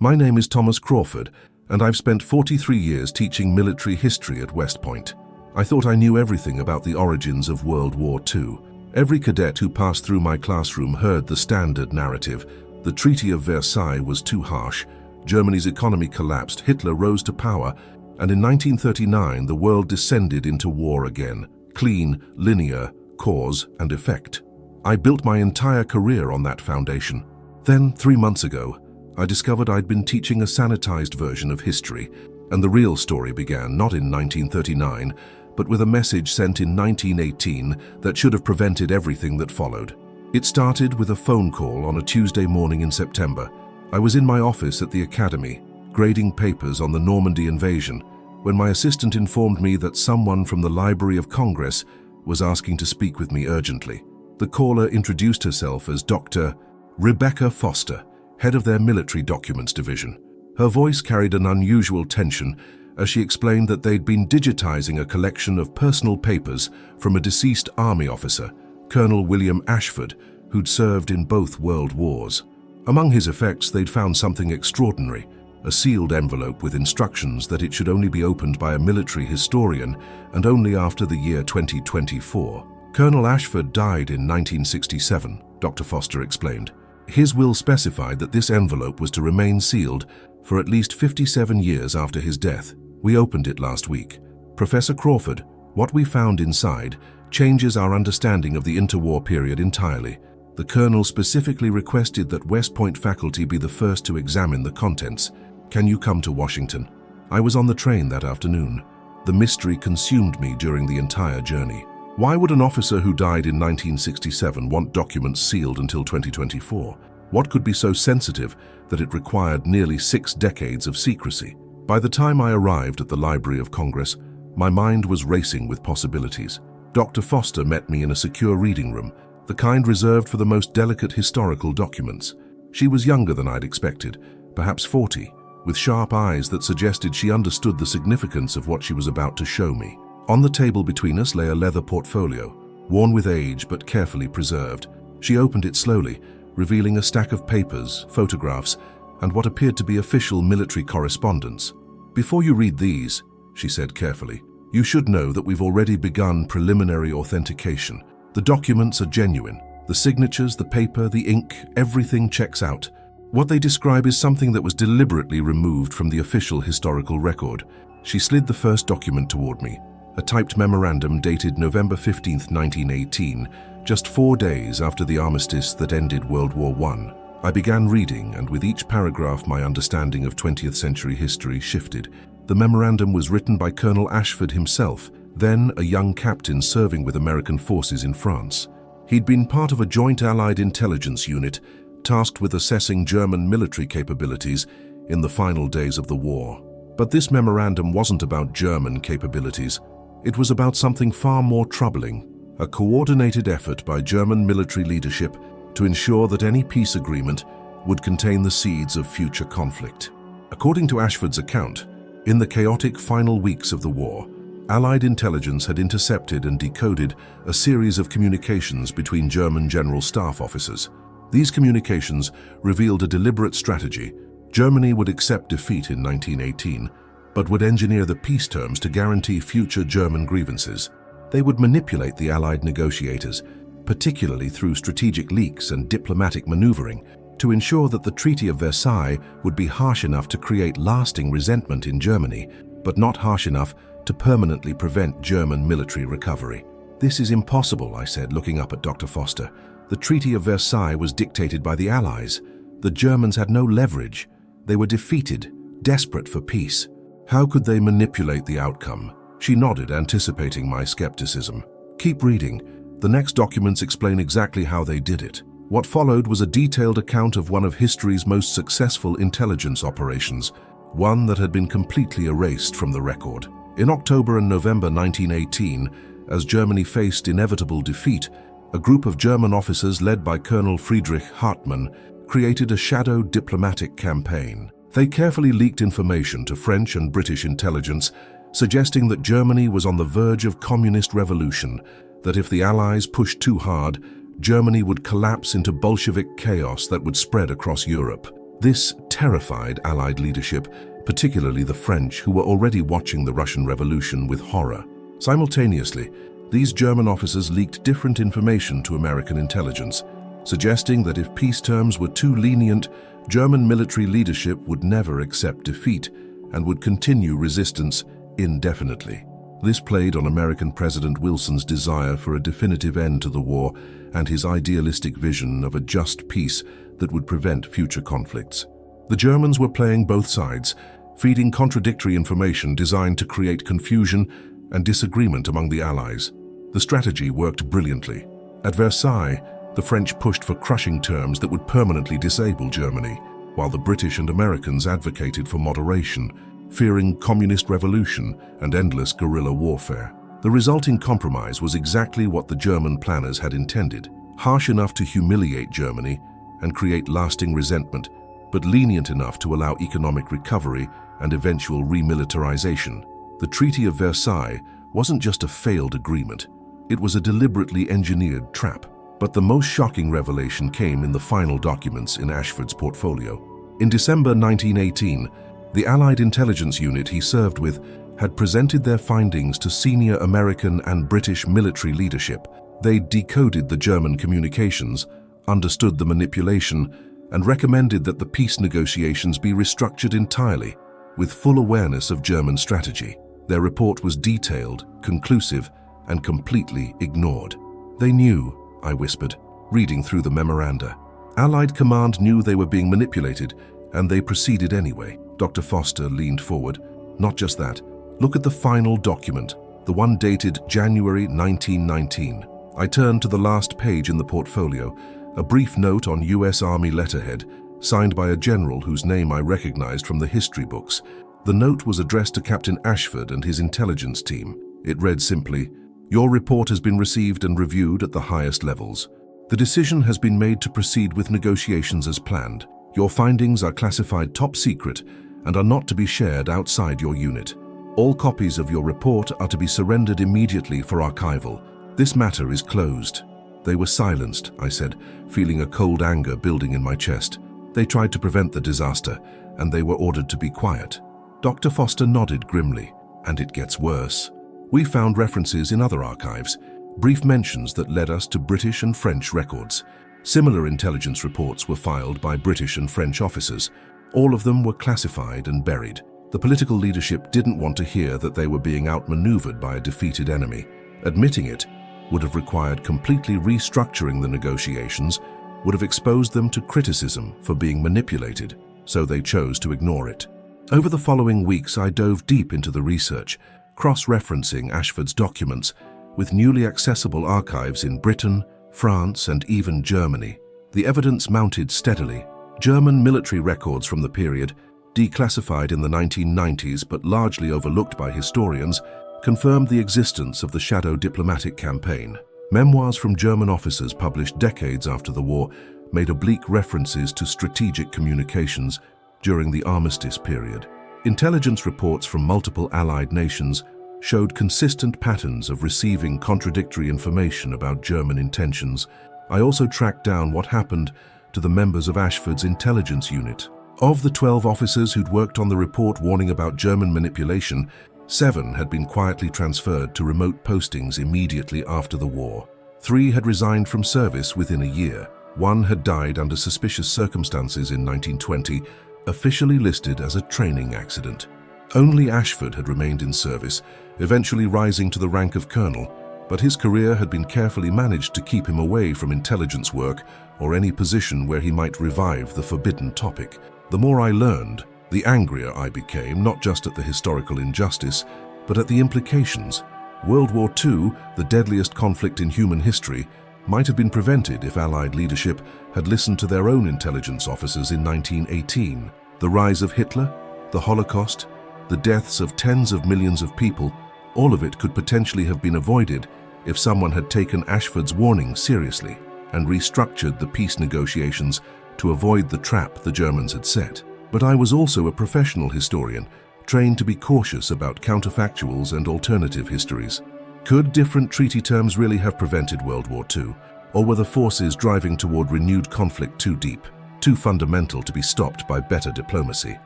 My name is Thomas Crawford, and I've spent 43 years teaching military history at West Point. I thought I knew everything about the origins of World War II. Every cadet who passed through my classroom heard the standard narrative. The Treaty of Versailles was too harsh, Germany's economy collapsed, Hitler rose to power, and in 1939 the world descended into war again. Clean, linear, cause and effect. I built my entire career on that foundation. Then, 3 months ago, I discovered I'd been teaching a sanitized version of history, and the real story began not in 1939, but with a message sent in 1918 that should have prevented everything that followed. It started with a phone call on a Tuesday morning in September. I was in my office at the Academy, grading papers on the Normandy invasion, when my assistant informed me that someone from the Library of Congress was asking to speak with me urgently. The caller introduced herself as Dr. Rebecca Foster, head of their military documents division. Her voice carried an unusual tension as she explained that they'd been digitizing a collection of personal papers from a deceased army officer, Colonel William Ashford, who'd served in both world wars. Among his effects, they'd found something extraordinary, a sealed envelope with instructions that it should only be opened by a military historian and only after the year 2024. Colonel Ashford died in 1967, Dr. Foster explained. His will specified that this envelope was to remain sealed for at least 57 years after his death. We opened it last week. Professor Crawford, what we found inside changes our understanding of the interwar period entirely. The Colonel specifically requested that West Point faculty be the first to examine the contents. Can you come to Washington? I was on the train that afternoon. The mystery consumed me during the entire journey. Why would an officer who died in 1967 want documents sealed until 2024? What could be so sensitive that it required nearly 6 decades of secrecy? By the time I arrived at the Library of Congress, my mind was racing with possibilities. Dr. Foster met me in a secure reading room, the kind reserved for the most delicate historical documents. She was younger than I'd expected, perhaps 40, with sharp eyes that suggested she understood the significance of what she was about to show me. On the table between us lay a leather portfolio, worn with age but carefully preserved. She opened it slowly, revealing a stack of papers, photographs, and what appeared to be official military correspondence. "Before you read these," she said carefully, "you should know that we've already begun preliminary authentication. The documents are genuine. The signatures, the paper, the ink, everything checks out. What they describe is something that was deliberately removed from the official historical record." She slid the first document toward me, a typed memorandum dated November 15, 1918, just 4 days after the armistice that ended World War I. I began reading, and with each paragraph my understanding of 20th century history shifted. The memorandum was written by Colonel Ashford himself, then a young captain serving with American forces in France. He'd been part of a joint Allied intelligence unit tasked with assessing German military capabilities in the final days of the war. But this memorandum wasn't about German capabilities. It was about something far more troubling, a coordinated effort by German military leadership to ensure that any peace agreement would contain the seeds of future conflict. According to Ashford's account, in the chaotic final weeks of the war, Allied intelligence had intercepted and decoded a series of communications between German general staff officers. These communications revealed a deliberate strategy. Germany would accept defeat in 1918, but would engineer the peace terms to guarantee future German grievances. They would manipulate the Allied negotiators, particularly through strategic leaks and diplomatic maneuvering, to ensure that the Treaty of Versailles would be harsh enough to create lasting resentment in Germany, but not harsh enough to permanently prevent German military recovery. "This is impossible," I said, looking up at Dr. Foster. "The Treaty of Versailles was dictated by the Allies. The Germans had no leverage. They were defeated, desperate for peace. How could they manipulate the outcome?" She nodded, anticipating my skepticism. "Keep reading. The next documents explain exactly how they did it." What followed was a detailed account of one of history's most successful intelligence operations, one that had been completely erased from the record. In October and November 1918, as Germany faced inevitable defeat, a group of German officers led by Colonel Friedrich Hartmann created a shadow diplomatic campaign. They carefully leaked information to French and British intelligence, suggesting that Germany was on the verge of communist revolution, that if the Allies pushed too hard, Germany would collapse into Bolshevik chaos that would spread across Europe. This terrified Allied leadership, particularly the French, who were already watching the Russian Revolution with horror. Simultaneously, these German officers leaked different information to American intelligence, suggesting that if peace terms were too lenient, German military leadership would never accept defeat and would continue resistance indefinitely. This played on American President Wilson's desire for a definitive end to the war and his idealistic vision of a just peace that would prevent future conflicts. The Germans were playing both sides, feeding contradictory information designed to create confusion and disagreement among the Allies. The strategy worked brilliantly. At Versailles, the French pushed for crushing terms that would permanently disable Germany, while the British and Americans advocated for moderation, fearing communist revolution and endless guerrilla warfare. The resulting compromise was exactly what the German planners had intended: harsh enough to humiliate Germany and create lasting resentment, but lenient enough to allow economic recovery and eventual remilitarization. The Treaty of Versailles wasn't just a failed agreement, it was a deliberately engineered trap. But the most shocking revelation came in the final documents in Ashford's portfolio. In December 1918, the Allied intelligence unit he served with had presented their findings to senior American and British military leadership. They decoded the German communications, understood the manipulation, and recommended that the peace negotiations be restructured entirely, with full awareness of German strategy. Their report was detailed, conclusive, and completely ignored. "They knew," I whispered, reading through the memoranda. "Allied command knew they were being manipulated, and they proceeded anyway." Dr. Foster leaned forward. "Not just that. Look at the final document, the one dated January 1919. I turned to the last page in the portfolio, a brief note on US Army letterhead, signed by a general whose name I recognized from the history books. The note was addressed to Captain Ashford and his intelligence team. It read simply, "Your report has been received and reviewed at the highest levels. The decision has been made to proceed with negotiations as planned. Your findings are classified top secret and are not to be shared outside your unit. All copies of your report are to be surrendered immediately for archival. This matter is closed." They were silenced, I said, feeling a cold anger building in my chest. They tried to prevent the disaster, and they were ordered to be quiet. Dr. Foster nodded grimly. "And it gets worse. We found references in other archives, brief mentions that led us to British and French records. Similar intelligence reports were filed by British and French officers. All of them were classified and buried. The political leadership didn't want to hear that they were being outmaneuvered by a defeated enemy. Admitting it would have required completely restructuring the negotiations, would have exposed them to criticism for being manipulated, so they chose to ignore it. Over the following weeks, I dove deep into the research, cross-referencing Ashford's documents with newly accessible archives in Britain, France, and even Germany. The evidence mounted steadily. German military records from the period, declassified in the 1990s but largely overlooked by historians, confirmed the existence of the shadow diplomatic campaign. Memoirs from German officers published decades after the war made oblique references to strategic communications during the armistice period. Intelligence reports from multiple Allied nations showed consistent patterns of receiving contradictory information about German intentions. I also tracked down what happened to the members of Ashford's intelligence unit. Of the 12 officers who'd worked on the report warning about German manipulation, 7 had been quietly transferred to remote postings immediately after the war. 3 had resigned from service within a year. 1 had died under suspicious circumstances in 1920, officially listed as a training accident. Only Ashford had remained in service, eventually rising to the rank of colonel, but his career had been carefully managed to keep him away from intelligence work or any position where he might revive the forbidden topic. The more I learned, the angrier I became, not just at the historical injustice, but at the implications. World War II, the deadliest conflict in human history, might have been prevented if Allied leadership had listened to their own intelligence officers in 1918. The rise of Hitler, the Holocaust, the deaths of tens of millions of people, all of it could potentially have been avoided if someone had taken Ashford's warning seriously and restructured the peace negotiations to avoid the trap the Germans had set. But I was also a professional historian, trained to be cautious about counterfactuals and alternative histories. Could different treaty terms really have prevented World War II, or were the forces driving toward renewed conflict too deep? too fundamental to be stopped by better diplomacy.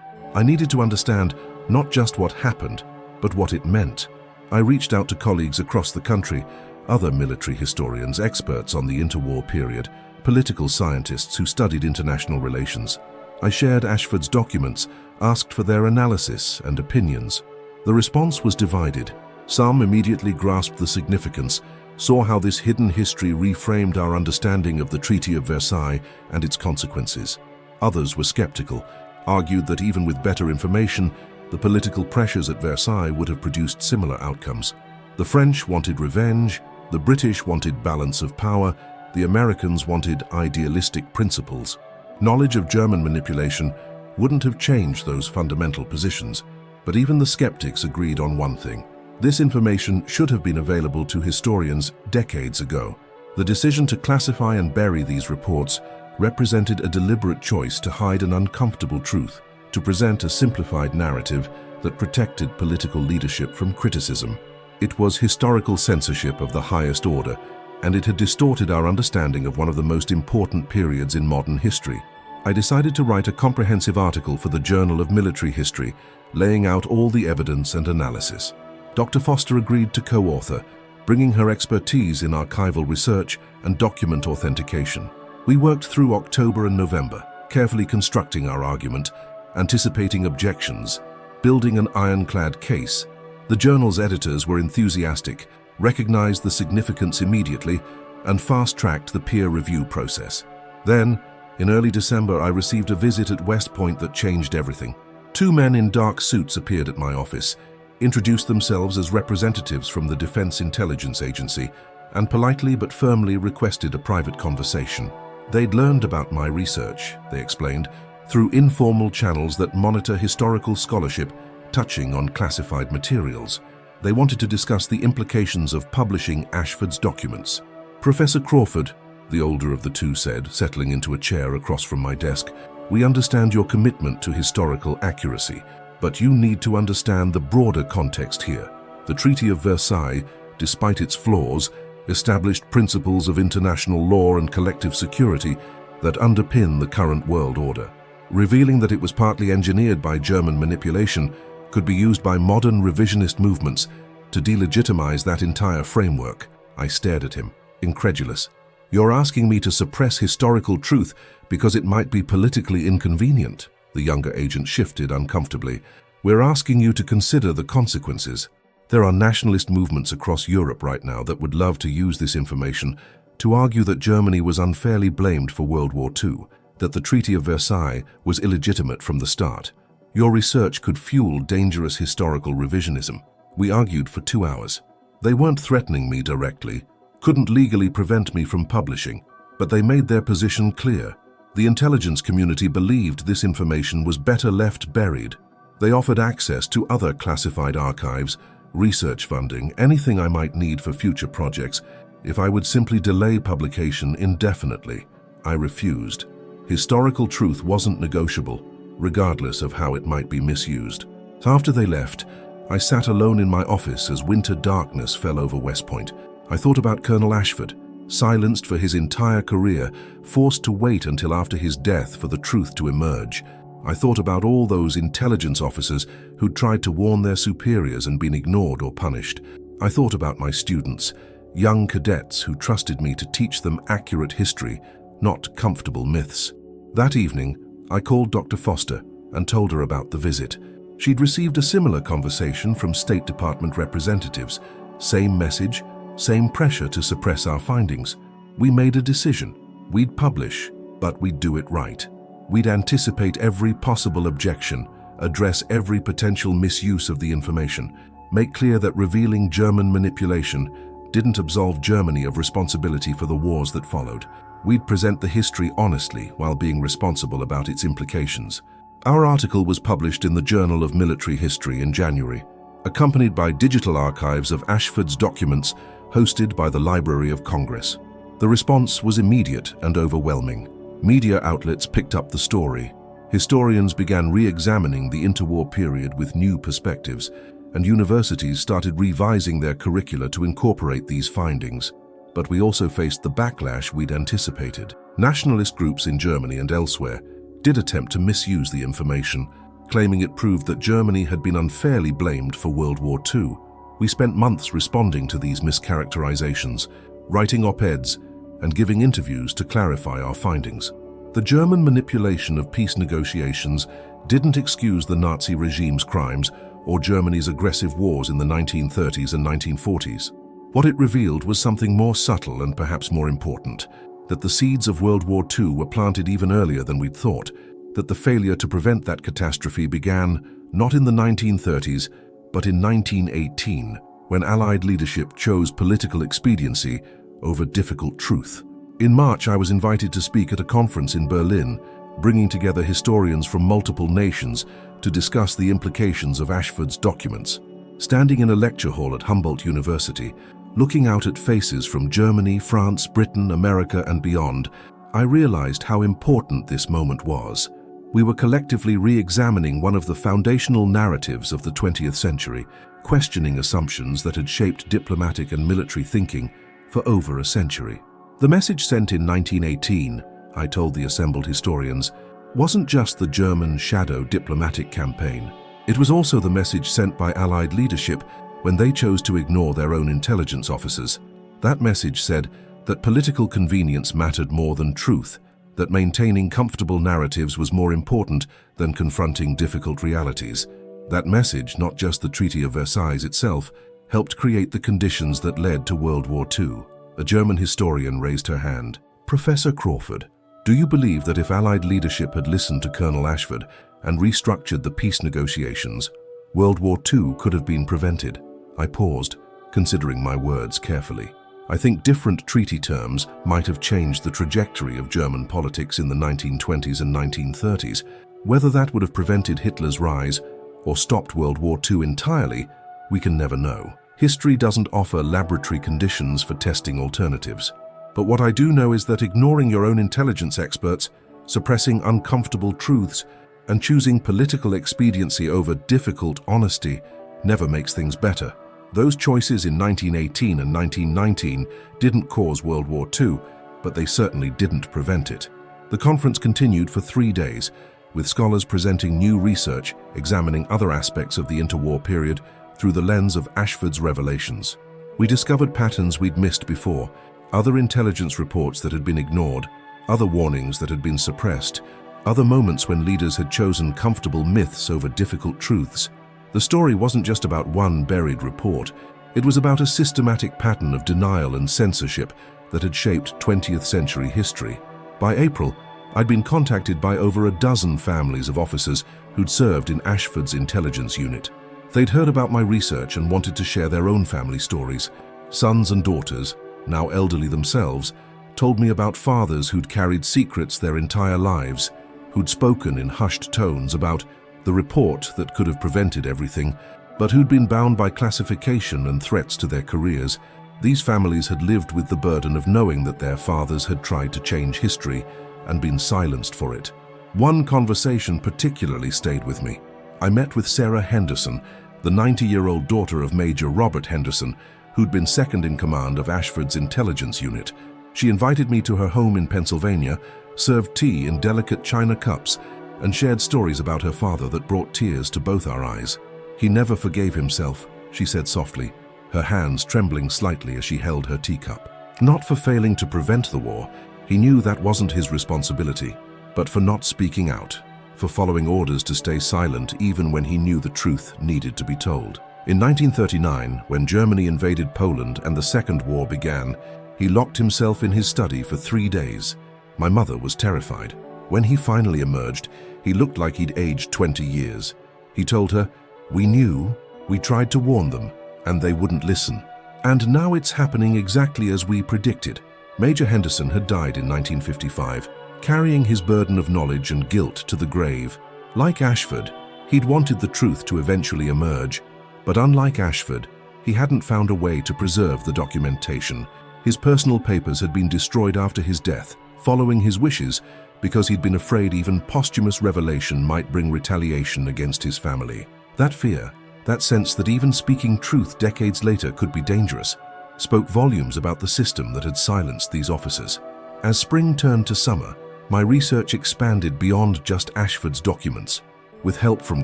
I needed to understand not just what happened, but what it meant. I reached out to colleagues across the country, other military historians, experts on the interwar period, political scientists who studied international relations. I shared Ashford's documents, asked for their analysis and opinions. The response was divided. Some immediately grasped the significance, saw how this hidden history reframed our understanding of the Treaty of Versailles and its consequences. Others were skeptical, argued that even with better information, the political pressures at Versailles would have produced similar outcomes. The French wanted revenge, the British wanted balance of power, the Americans wanted idealistic principles. Knowledge of German manipulation wouldn't have changed those fundamental positions, but even the skeptics agreed on one thing. This information should have been available to historians decades ago. The decision to classify and bury these reports represented a deliberate choice to hide an uncomfortable truth, to present a simplified narrative that protected political leadership from criticism. It was historical censorship of the highest order, and it had distorted our understanding of one of the most important periods in modern history. I decided to write a comprehensive article for the Journal of Military History, laying out all the evidence and analysis. Dr. Foster agreed to co-author, bringing her expertise in archival research and document authentication. We worked through October and November, carefully constructing our argument, anticipating objections, building an ironclad case. The journal's editors were enthusiastic, recognized the significance immediately, and fast-tracked the peer review process. Then, in early December, I received a visit at West Point that changed everything. Two men in dark suits appeared at my office, introduced themselves as representatives from the Defense Intelligence Agency, and politely but firmly requested a private conversation. They'd learned about my research, they explained, through informal channels that monitor historical scholarship touching on classified materials. They wanted to discuss the implications of publishing Ashford's documents. Professor Crawford, the older of the two, said, settling into a chair across from my desk, "We understand your commitment to historical accuracy, but you need to understand the broader context here. The Treaty of Versailles, despite its flaws, established principles of international law and collective security that underpin the current world order. Revealing that it was partly engineered by German manipulation could be used by modern revisionist movements to delegitimize that entire framework." I stared at him, incredulous. "You're asking me to suppress historical truth because it might be politically inconvenient?" The younger agent shifted uncomfortably. "We're asking you to consider the consequences. There are nationalist movements across Europe right now that would love to use this information to argue that Germany was unfairly blamed for World War II, that the Treaty of Versailles was illegitimate from the start. Your research could fuel dangerous historical revisionism." We argued for 2 hours. They weren't threatening me directly, couldn't legally prevent me from publishing, but they made their position clear. The intelligence community believed this information was better left buried. They offered access to other classified archives, research funding, anything I might need for future projects, if I would simply delay publication indefinitely. I refused. Historical truth wasn't negotiable, regardless of how it might be misused. After they left, I sat alone in my office as winter darkness fell over West Point. I thought about Colonel Ashford, silenced for his entire career, forced to wait until after his death for the truth to emerge. I thought about all those intelligence officers who'd tried to warn their superiors and been ignored or punished. I thought about my students, young cadets who trusted me to teach them accurate history, not comfortable myths. That evening, I called Dr. Foster and told her about the visit. She'd received a similar conversation from State Department representatives. Same message, same pressure to suppress our findings. We made a decision. We'd publish, but we'd do it right. We'd anticipate every possible objection, address every potential misuse of the information, make clear that revealing German manipulation didn't absolve Germany of responsibility for the wars that followed. We'd present the history honestly while being responsible about its implications. Our article was published in the Journal of Military History in January, accompanied by digital archives of Ashford's documents hosted by the Library of Congress. The response was immediate and overwhelming. Media outlets picked up the story. Historians began re-examining the interwar period with new perspectives, and universities started revising their curricula to incorporate these findings. But we also faced the backlash we'd anticipated. Nationalist groups in Germany and elsewhere did attempt to misuse the information, claiming it proved that Germany had been unfairly blamed for World War II. We spent months responding to these mischaracterizations, writing op-eds, and giving interviews to clarify our findings. The German manipulation of peace negotiations didn't excuse the Nazi regime's crimes or Germany's aggressive wars in the 1930s and 1940s. What it revealed was something more subtle and perhaps more important, that the seeds of World War II were planted even earlier than we'd thought, that the failure to prevent that catastrophe began not in the 1930s, but in 1918, when Allied leadership chose political expediency over difficult truth. In March, I was invited to speak at a conference in Berlin, bringing together historians from multiple nations to discuss the implications of Ashford's documents. Standing in a lecture hall at Humboldt University, looking out at faces from Germany, France, Britain, America, and beyond, I realized how important this moment was. We were collectively re-examining one of the foundational narratives of the 20th century, questioning assumptions that had shaped diplomatic and military thinking for over a century. The message sent in 1918, I told the assembled historians, wasn't just the German shadow diplomatic campaign. It was also the message sent by Allied leadership when they chose to ignore their own intelligence officers. That message said that political convenience mattered more than truth, that maintaining comfortable narratives was more important than confronting difficult realities. That message, not just the Treaty of Versailles itself, helped create the conditions that led to World War II. A German historian raised her hand. Professor Crawford, do you believe that if Allied leadership had listened to Colonel Ashford and restructured the peace negotiations, World War II could have been prevented? I paused, considering my words carefully. I think different treaty terms might have changed the trajectory of German politics in the 1920s and 1930s. Whether that would have prevented Hitler's rise or stopped World War II entirely, we can never know. History doesn't offer laboratory conditions for testing alternatives. But what I do know is that ignoring your own intelligence experts, suppressing uncomfortable truths, and choosing political expediency over difficult honesty never makes things better. Those choices in 1918 and 1919 didn't cause World War II, but they certainly didn't prevent it. The conference continued for 3 days, with scholars presenting new research examining other aspects of the interwar period through the lens of Ashford's revelations. We discovered patterns we'd missed before, other intelligence reports that had been ignored, other warnings that had been suppressed, other moments when leaders had chosen comfortable myths over difficult truths. The story wasn't just about one buried report. It was about a systematic pattern of denial and censorship that had shaped 20th century history. By April, I'd been contacted by over a dozen families of officers who'd served in Ashford's intelligence unit. They'd heard about my research and wanted to share their own family stories. Sons and daughters, now elderly themselves, told me about fathers who'd carried secrets their entire lives, who'd spoken in hushed tones about the report that could have prevented everything, but who'd been bound by classification and threats to their careers. These families had lived with the burden of knowing that their fathers had tried to change history and been silenced for it. One conversation particularly stayed with me. I met with Sarah Henderson, the 90-year-old daughter of Major Robert Henderson, who'd been second in command of Ashford's intelligence unit. She invited me to her home in Pennsylvania, served tea in delicate china cups, and shared stories about her father that brought tears to both our eyes. He never forgave himself, she said softly, her hands trembling slightly as she held her teacup. Not for failing to prevent the war, he knew that wasn't his responsibility, but for not speaking out, for following orders to stay silent even when he knew the truth needed to be told. In 1939, when Germany invaded Poland and the Second War began, he locked himself in his study for 3 days. My mother was terrified. When he finally emerged, he looked like he'd aged 20 years. He told her, "We knew, we tried to warn them, and they wouldn't listen. And now it's happening exactly as we predicted." Major Henderson had died in 1955, carrying his burden of knowledge and guilt to the grave. Like Ashford, he'd wanted the truth to eventually emerge, but unlike Ashford, he hadn't found a way to preserve the documentation. His personal papers had been destroyed after his death, following his wishes, because he'd been afraid even posthumous revelation might bring retaliation against his family. That fear, that sense that even speaking truth decades later could be dangerous, spoke volumes about the system that had silenced these officers. As spring turned to summer, my research expanded beyond just Ashford's documents. With help from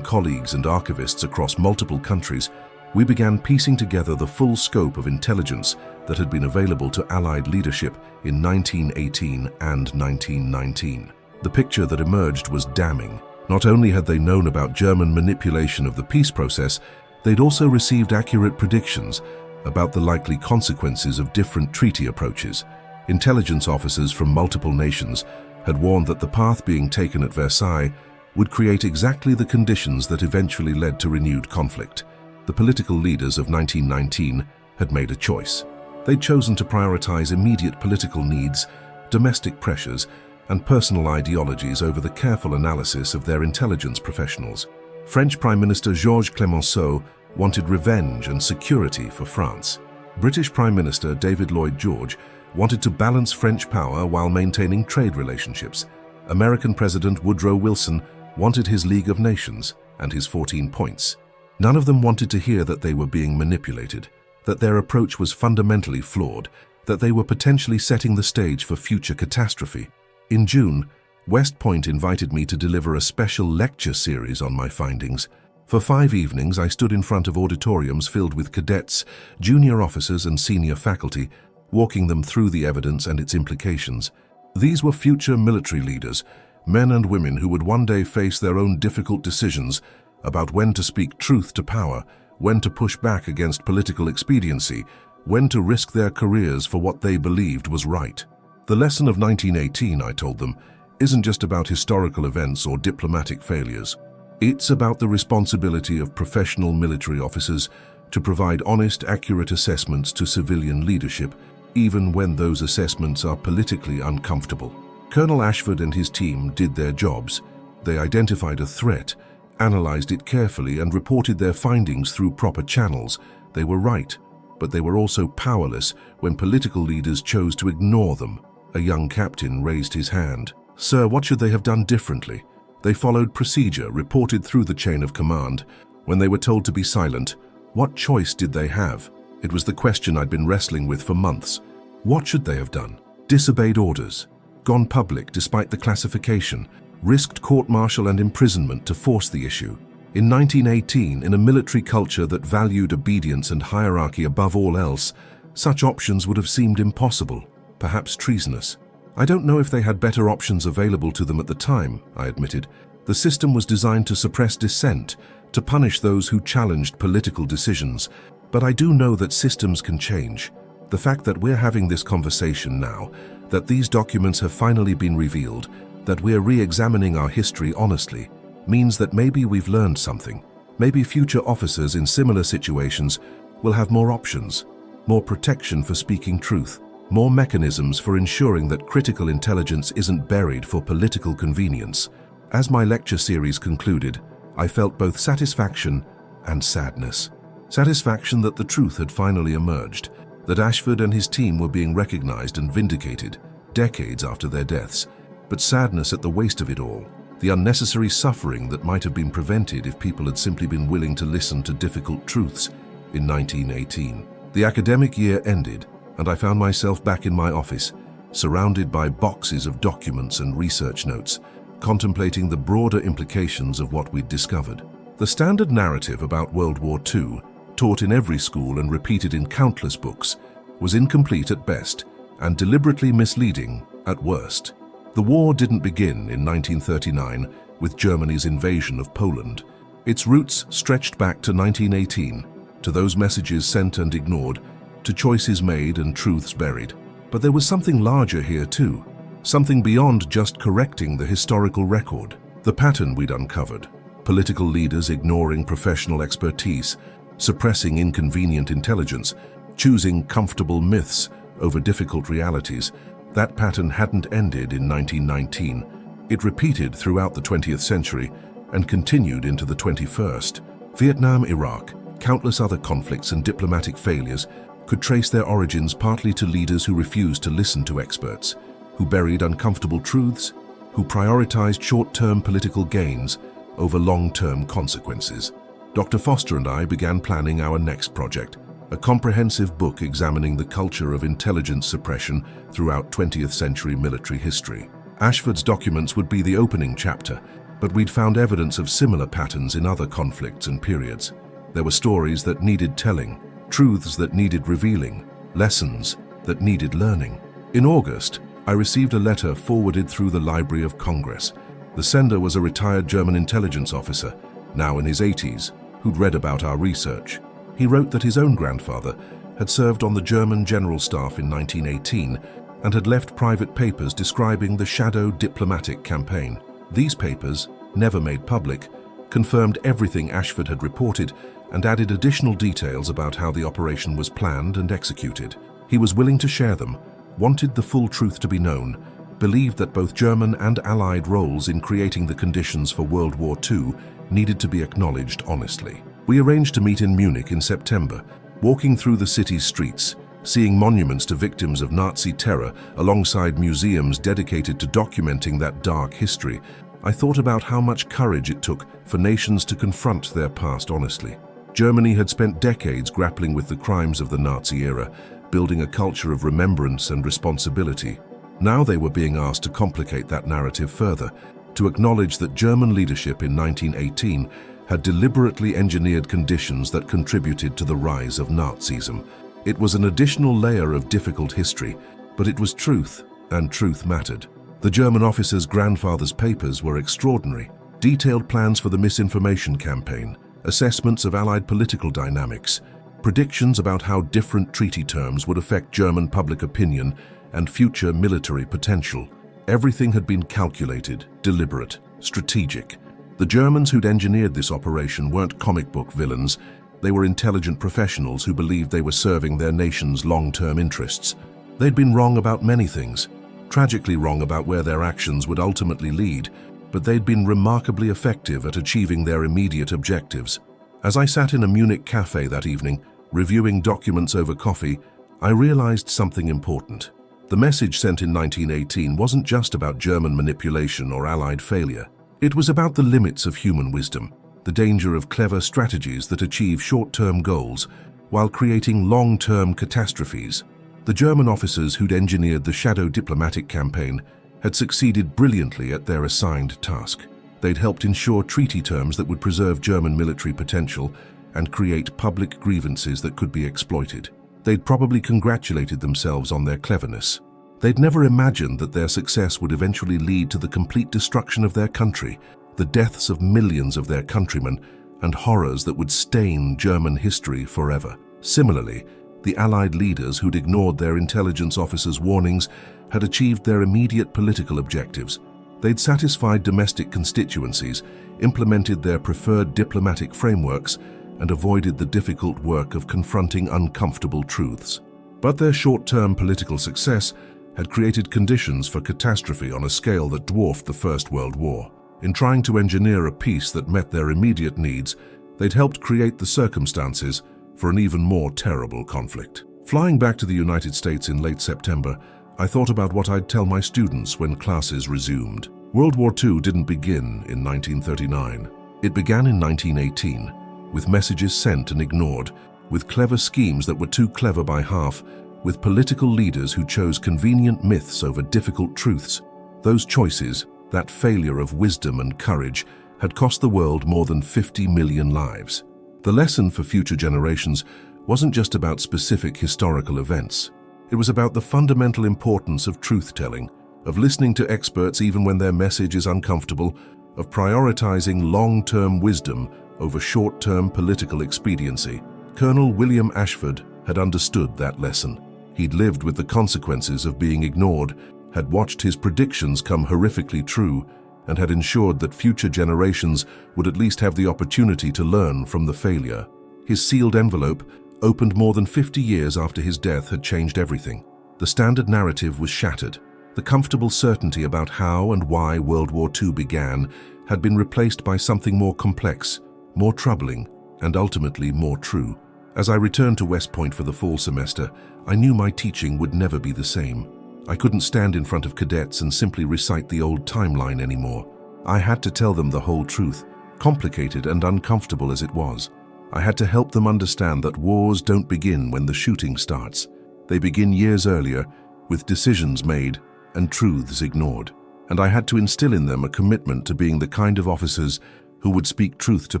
colleagues and archivists across multiple countries, we began piecing together the full scope of intelligence that had been available to Allied leadership in 1918 and 1919. The picture that emerged was damning. Not only had they known about German manipulation of the peace process, they'd also received accurate predictions about the likely consequences of different treaty approaches. Intelligence officers from multiple nations had warned that the path being taken at Versailles would create exactly the conditions that eventually led to renewed conflict. The political leaders of 1919 had made a choice. They'd chosen to prioritize immediate political needs, domestic pressures, and personal ideologies over the careful analysis of their intelligence professionals. French Prime Minister Georges Clemenceau wanted revenge and security for France. British Prime Minister David Lloyd George wanted to balance French power while maintaining trade relationships. American President Woodrow Wilson wanted his League of Nations and his 14 points. None of them wanted to hear that they were being manipulated, that their approach was fundamentally flawed, that they were potentially setting the stage for future catastrophe. In June, West Point invited me to deliver a special lecture series on my findings. For 5 evenings, I stood in front of auditoriums filled with cadets, junior officers, and senior faculty, walking them through the evidence and its implications. These were future military leaders, men and women who would one day face their own difficult decisions about when to speak truth to power, when to push back against political expediency, when to risk their careers for what they believed was right. The lesson of 1918, I told them, isn't just about historical events or diplomatic failures. It's about the responsibility of professional military officers to provide honest, accurate assessments to civilian leadership, even when those assessments are politically uncomfortable. Colonel Ashford and his team did their jobs. They identified a threat, analyzed it carefully, and reported their findings through proper channels. They were right, but they were also powerless when political leaders chose to ignore them. A young captain raised his hand. "Sir, what should they have done differently?" They followed procedure, reported through the chain of command. When they were told to be silent, what choice did they have? It was the question I'd been wrestling with for months. What should they have done? Disobeyed orders, gone public despite the classification, risked court-martial and imprisonment to force the issue. In 1918, in a military culture that valued obedience and hierarchy above all else, such options would have seemed impossible, perhaps treasonous. I don't know if they had better options available to them at the time, I admitted. The system was designed to suppress dissent, to punish those who challenged political decisions. But I do know that systems can change. The fact that we're having this conversation now, that these documents have finally been revealed, that we're re-examining our history honestly, means that maybe we've learned something. Maybe future officers in similar situations will have more options, more protection for speaking truth, more mechanisms for ensuring that critical intelligence isn't buried for political convenience. As my lecture series concluded, I felt both satisfaction and sadness. Satisfaction that the truth had finally emerged, that Ashford and his team were being recognized and vindicated decades after their deaths, but sadness at the waste of it all, the unnecessary suffering that might have been prevented if people had simply been willing to listen to difficult truths in 1918. The academic year ended, and I found myself back in my office, surrounded by boxes of documents and research notes, contemplating the broader implications of what we'd discovered. The standard narrative about World War II, taught in every school and repeated in countless books, was incomplete at best and deliberately misleading at worst. The war didn't begin in 1939 with Germany's invasion of Poland. Its roots stretched back to 1918, to those messages sent and ignored, to choices made and truths buried. But there was something larger here too, something beyond just correcting the historical record. The pattern we'd uncovered, political leaders ignoring professional expertise, suppressing inconvenient intelligence, choosing comfortable myths over difficult realities, that pattern hadn't ended in 1919. It repeated throughout the 20th century and continued into the 21st. Vietnam, Iraq, countless other conflicts and diplomatic failures could trace their origins partly to leaders who refused to listen to experts, who buried uncomfortable truths, who prioritized short-term political gains over long-term consequences. Dr. Foster and I began planning our next project, a comprehensive book examining the culture of intelligence suppression throughout 20th century military history. Ashford's documents would be the opening chapter, but we'd found evidence of similar patterns in other conflicts and periods. There were stories that needed telling, truths that needed revealing, lessons that needed learning. In August, I received a letter forwarded through the Library of Congress. The sender was a retired German intelligence officer, now in his 80s, who'd read about our research. He wrote that his own grandfather had served on the German General Staff in 1918 and had left private papers describing the shadow diplomatic campaign. These papers, never made public, confirmed everything Ashford had reported and added additional details about how the operation was planned and executed. He was willing to share them, wanted the full truth to be known, believed that both German and Allied roles in creating the conditions for World War II needed to be acknowledged honestly. We arranged to meet in Munich in September, walking through the city's streets, seeing monuments to victims of Nazi terror alongside museums dedicated to documenting that dark history. I thought about how much courage it took for nations to confront their past honestly. Germany had spent decades grappling with the crimes of the Nazi era, building a culture of remembrance and responsibility. Now they were being asked to complicate that narrative further, to acknowledge that German leadership in 1918 had deliberately engineered conditions that contributed to the rise of Nazism. It was an additional layer of difficult history, but it was truth, and truth mattered. The German officer's grandfather's papers were extraordinary. Detailed plans for the misinformation campaign, assessments of Allied political dynamics, predictions about how different treaty terms would affect German public opinion and future military potential. Everything had been calculated, deliberate, strategic. The Germans who'd engineered this operation weren't comic book villains. They were intelligent professionals who believed they were serving their nation's long-term interests. They'd been wrong about many things, tragically wrong about where their actions would ultimately lead, but they'd been remarkably effective at achieving their immediate objectives. As I sat in a Munich cafe that evening, reviewing documents over coffee, I realized something important. The message sent in 1918 wasn't just about German manipulation or Allied failure. It was about the limits of human wisdom, the danger of clever strategies that achieve short-term goals while creating long-term catastrophes. The German officers who'd engineered the shadow diplomatic campaign had succeeded brilliantly at their assigned task. They'd helped ensure treaty terms that would preserve German military potential and create public grievances that could be exploited. They'd probably congratulated themselves on their cleverness. They'd never imagined that their success would eventually lead to the complete destruction of their country, the deaths of millions of their countrymen, and horrors that would stain German history forever. Similarly, the Allied leaders who'd ignored their intelligence officers' warnings had achieved their immediate political objectives. They'd satisfied domestic constituencies, implemented their preferred diplomatic frameworks, and avoided the difficult work of confronting uncomfortable truths. But their short-term political success had created conditions for catastrophe on a scale that dwarfed the First World War. In trying to engineer a peace that met their immediate needs, they'd helped create the circumstances for an even more terrible conflict. Flying back to the United States in late September, I thought about what I'd tell my students when classes resumed. World War II didn't begin in 1939. It began in 1918, with messages sent and ignored, with clever schemes that were too clever by half, with political leaders who chose convenient myths over difficult truths. Those choices, that failure of wisdom and courage, had cost the world more than 50 million lives. The lesson for future generations wasn't just about specific historical events. It was about the fundamental importance of truth-telling, of listening to experts even when their message is uncomfortable, of prioritizing long-term wisdom over short-term political expediency. Colonel William Ashford had understood that lesson. He'd lived with the consequences of being ignored, had watched his predictions come horrifically true, and had ensured that future generations would at least have the opportunity to learn from the failure. His sealed envelope, opened more than 50 years after his death, had changed everything. The standard narrative was shattered. The comfortable certainty about how and why World War II began had been replaced by something more complex, more troubling, and ultimately more true. As I returned to West Point for the fall semester, I knew my teaching would never be the same. I couldn't stand in front of cadets and simply recite the old timeline anymore. I had to tell them the whole truth, complicated and uncomfortable as it was. I had to help them understand that wars don't begin when the shooting starts. They begin years earlier, with decisions made and truths ignored. And I had to instill in them a commitment to being the kind of officers who would speak truth to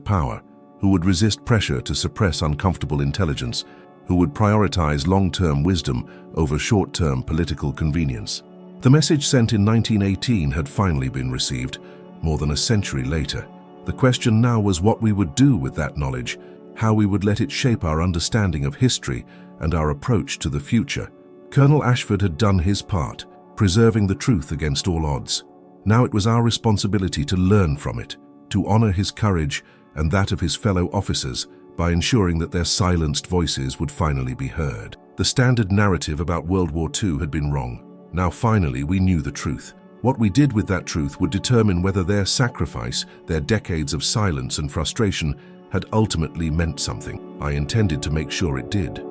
power, who would resist pressure to suppress uncomfortable intelligence, who would prioritize long-term wisdom over short-term political convenience. The message sent in 1918 had finally been received, more than a century later. The question now was what we would do with that knowledge, how we would let it shape our understanding of history and our approach to the future. Colonel Ashford had done his part, preserving the truth against all odds. Now it was our responsibility to learn from it, to honor his courage and that of his fellow officers by ensuring that their silenced voices would finally be heard. The standard narrative about World War II had been wrong. Now finally we knew the truth. What we did with that truth would determine whether their sacrifice, their decades of silence and frustration, had ultimately meant something. I intended to make sure it did.